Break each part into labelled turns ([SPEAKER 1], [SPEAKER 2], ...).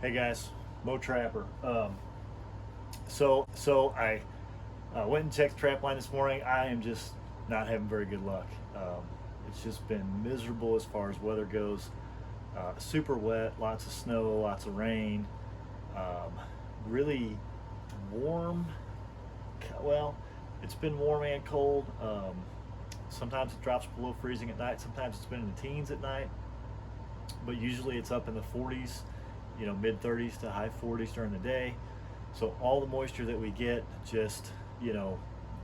[SPEAKER 1] Hey guys, Mo Trapper. So I went and checked the trap line this morning. I am just not having very good luck. It's just been miserable as far as weather goes. Super wet, lots of snow, lots of rain. Um, Really warm. Well, it's been warm and cold. Sometimes it drops below freezing at night. Sometimes it's been in the teens at night, but usually it's up in the 40s, mid 30s to high 40s during the day. So all the moisture that we get just,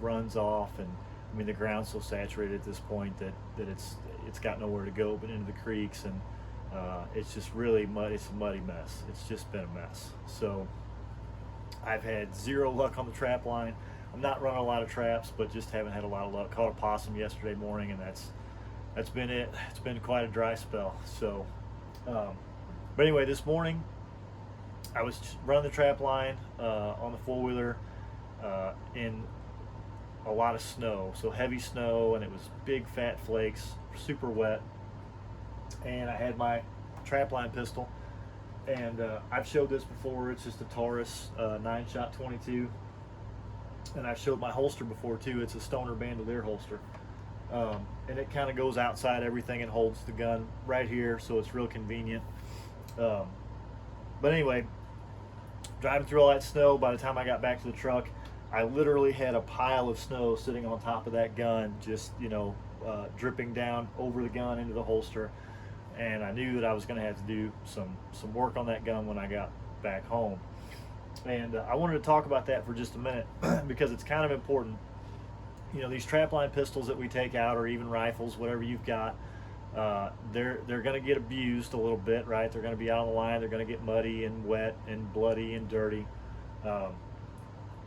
[SPEAKER 1] runs off, and I mean the ground's so saturated at this point that it's got nowhere to go but into the creeks, and it's just really mud. It's a muddy mess. It's just been a mess. So I've had zero luck on the trap line. I'm not running a lot of traps, but just haven't had a lot of luck. Caught a possum yesterday morning, and that's been it. It's been quite a dry spell. So, but anyway, this morning I was running the trap line on the four-wheeler in a lot of snow, so heavy snow, and it was big fat flakes, super wet. And I had my trap line pistol, and I've showed this before. It's just a Taurus 9-shot 22, and I've showed my holster before too. It's a Stoner Bandolier holster, and it kind of goes outside everything and holds the gun right here, so it's real convenient. But anyway, driving through all that snow, by the time I got back to the truck, I literally had a pile of snow sitting on top of that gun, just dripping down over the gun into the holster. And I knew that I was going to have to do some work on that gun when I got back home. And I wanted to talk about that for just a minute because it's kind of important. These trapline pistols that we take out, or even rifles, whatever you've got, they're going to get abused a little bit, right? They're going to be out on the line. They're going to get muddy and wet and bloody and dirty.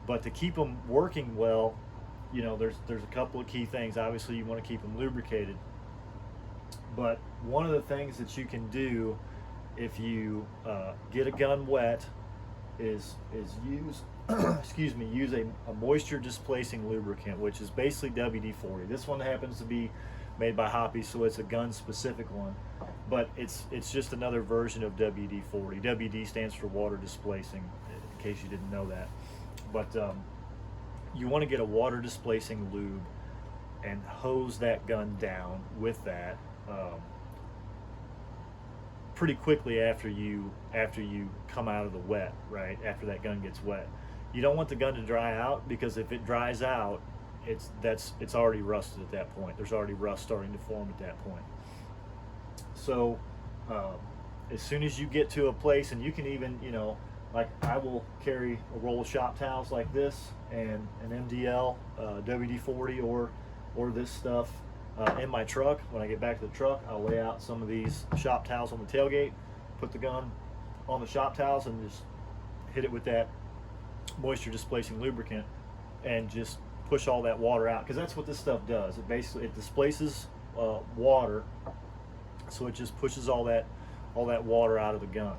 [SPEAKER 1] But to keep them working well, there's a couple of key things. Obviously, you want to keep them lubricated. But one of the things that you can do if you get a gun wet is use use a moisture displacing lubricant, which is basically WD-40. This one happens to be made by Hoppy, so it's a gun specific one, but it's just another version of WD-40. WD stands for water displacing, in case you didn't know that. But you want to get a water displacing lube and hose that gun down with that pretty quickly after you come out of the wet, right? After that gun gets wet, you don't want the gun to dry out, because if it dries out, it's already rusted at that point. There's already rust starting to form at that point. So as soon as you get to a place, and you can even, like I will carry a roll of shop towels like this, and an MDL WD-40 or this stuff in my truck. When I get back to the truck, I'll lay out some of these shop towels on the tailgate, put the gun on the shop towels, and just hit it with that moisture displacing lubricant, and just push all that water out, because that's what this stuff does. It displaces water, so it just pushes all that water out of the gun,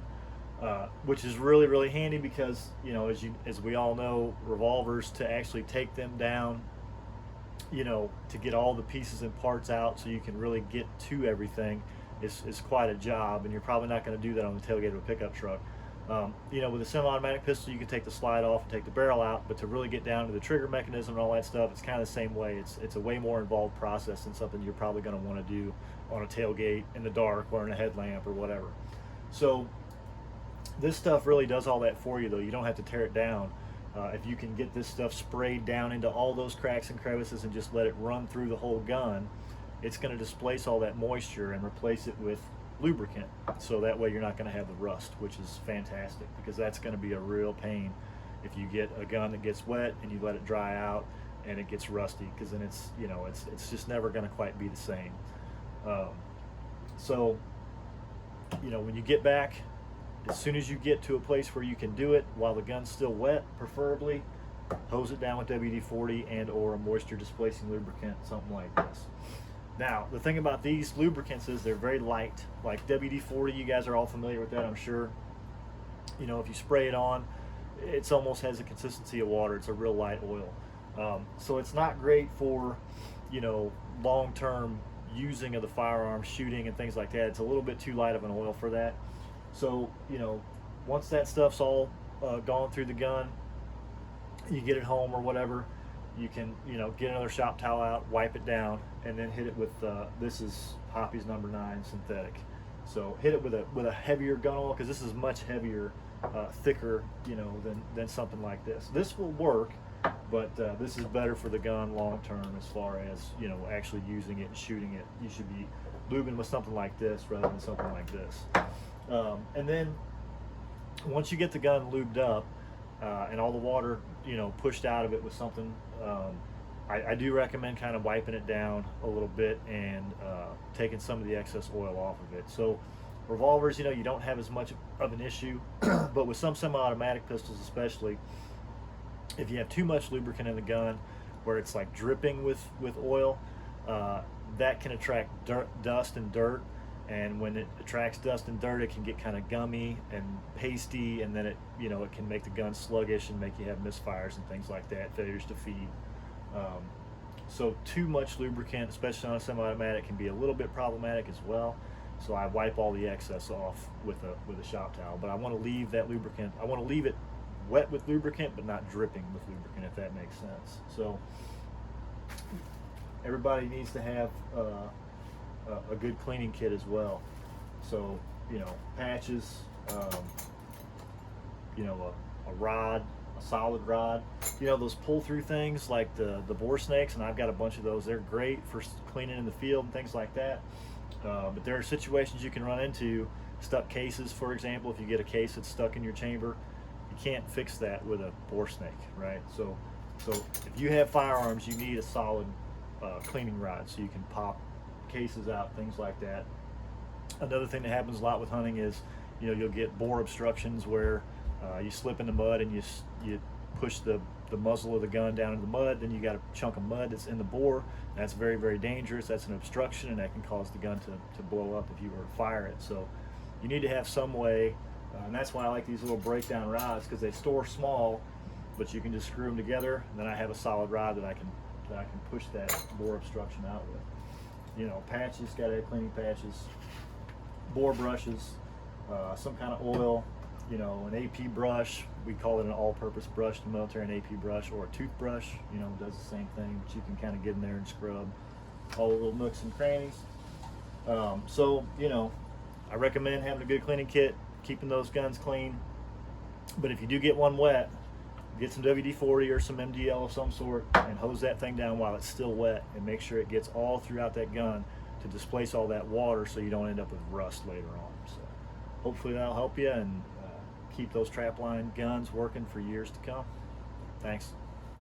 [SPEAKER 1] which is really, really handy, because as we all know, revolvers, to actually take them down, to get all the pieces and parts out so you can really get to everything is quite a job, and you're probably not going to do that on the tailgate of a pickup truck. With a semi-automatic pistol, you can take the slide off and take the barrel out, but to really get down to the trigger mechanism and all that stuff, it's kind of the same way. It's a way more involved process than something you're probably going to want to do on a tailgate in the dark, wearing a headlamp or whatever. So this stuff really does all that for you, though. You don't have to tear it down. If you can get this stuff sprayed down into all those cracks and crevices and just let it run through the whole gun, it's going to displace all that moisture and replace it with lubricant. So that way you're not going to have the rust, which is fantastic, because that's going to be a real pain if you get a gun that gets wet and you let it dry out and it gets rusty, because then it's just never going to quite be the same. So when you get back, as soon as you get to a place where you can do it while the gun's still wet, preferably, hose it down with WD-40 and or a moisture displacing lubricant, something like this. Now, the thing about these lubricants is they're very light. Like WD-40, you guys are all familiar with that, I'm sure. If you spray it on, it almost has the consistency of water. It's a real light oil. So it's not great for, long-term using of the firearm, shooting and things like that. It's a little bit too light of an oil for that. So, once that stuff's all gone through the gun, you get it home or whatever, you can, get another shop towel out, wipe it down, and then hit it with this is Hoppy's number 9 synthetic. So hit it with a heavier gun oil, because this is much heavier, thicker, than something like this. This will work, but this is better for the gun long term as far as actually using it and shooting it. You should be lubing with something like this rather than something like this. And then once you get the gun lubed up and all the water pushed out of it with something, I do recommend kind of wiping it down a little bit and taking some of the excess oil off of it. So revolvers, you don't have as much of an issue, but with some semi-automatic pistols especially, if you have too much lubricant in the gun where it's like dripping with oil, that can attract dust and dirt. And when it attracts dust and dirt, it can get kind of gummy and pasty, and then it can make the gun sluggish and make you have misfires and things like that, failures to feed. So too much lubricant, especially on a semi-automatic, can be a little bit problematic as well. So I wipe all the excess off with a shop towel. But I want to leave that lubricant. I want to leave it wet with lubricant, but not dripping with lubricant, if that makes sense. So everybody needs to have a good cleaning kit as well. So patches, a rod, a solid rod, those pull through things like the bore snakes, and I've got a bunch of those. They're great for cleaning in the field and things like that. But there are situations you can run into, stuck cases, for example. If you get a case that's stuck in your chamber, you can't fix that with a bore snake, right? So if you have firearms, you need a solid cleaning rod so you can pop cases out, things like that. Another thing that happens a lot with hunting is, you'll get bore obstructions where you slip in the mud and you push the muzzle of the gun down into the mud, then you got a chunk of mud that's in the bore. That's very, very dangerous. That's an obstruction, and that can cause the gun to blow up if you were to fire it. So you need to have some way, and that's why I like these little breakdown rods, because they store small, but you can just screw them together, and then I have a solid rod that I can push that bore obstruction out with. Patches, gotta have cleaning patches, bore brushes, some kind of oil, an AP brush. We call it an all-purpose brush in the military, an AP brush, or a toothbrush, does the same thing, but you can kind of get in there and scrub all the little nooks and crannies. So, I recommend having a good cleaning kit, keeping those guns clean. But if you do get one wet, get some WD-40 or some MDL of some sort and hose that thing down while it's still wet, and make sure it gets all throughout that gun to displace all that water so you don't end up with rust later on. So hopefully that'll help you and keep those trapline guns working for years to come. Thanks.